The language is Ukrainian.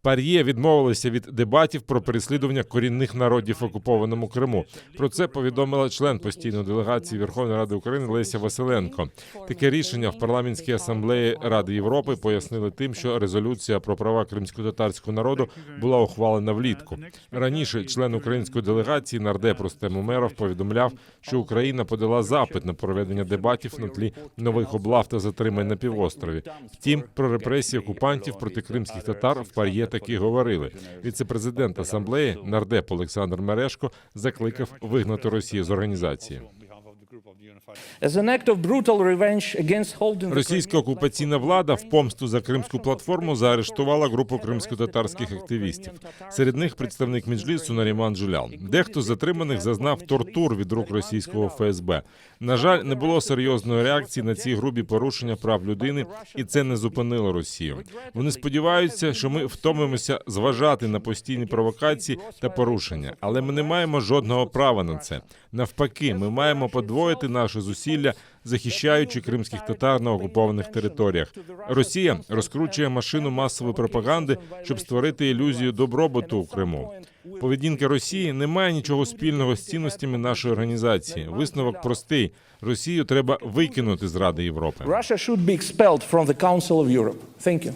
ПАРЄ відмовилися від дебатів про переслідування корінних народів в окупованому Криму. Про це повідомила член постійної делегації Верховної Ради України Леся Василенко. Таке рішення в парламентській асамблеї Ради Європи пояснили тим, що резолюція про права кримськотатарського народу була ухвалена влітку. Раніше член української делегації нардеп Рустем Умеров повідомляв, що Україна подала запит на проведення дебатів на тлі нових облав та затримань на півострові. Втім, про репресії окупантів проти кримських татар в ПАРЄ таки говорили. Віце-президент асамблеї нардеп Олександр Мережко закликав вигнати Росію з організації. Російська окупаційна влада в помсту за кримську платформу заарештувала групу кримськотатарських активістів. Серед них представник Меджлісу Наріман Джулян. Дехто з затриманих зазнав тортур від рук російського ФСБ. На жаль, не було серйозної реакції на ці грубі порушення прав людини, і це не зупинило Росію. Вони сподіваються, що ми втомимося зважати на постійні провокації та порушення, але ми не маємо жодного права на це. Навпаки, ми маємо подвоїти наші зусилля, захищаючи кримських татар на окупованих територіях. Росія розкручує машину масової пропаганди, щоб створити ілюзію добробуту у Криму. Поведінка Росії не має нічого спільного з цінностями нашої організації. Висновок простий. Росію треба викинути з Ради Європи. Russia should be expelled from the Council of Europe. Thank you.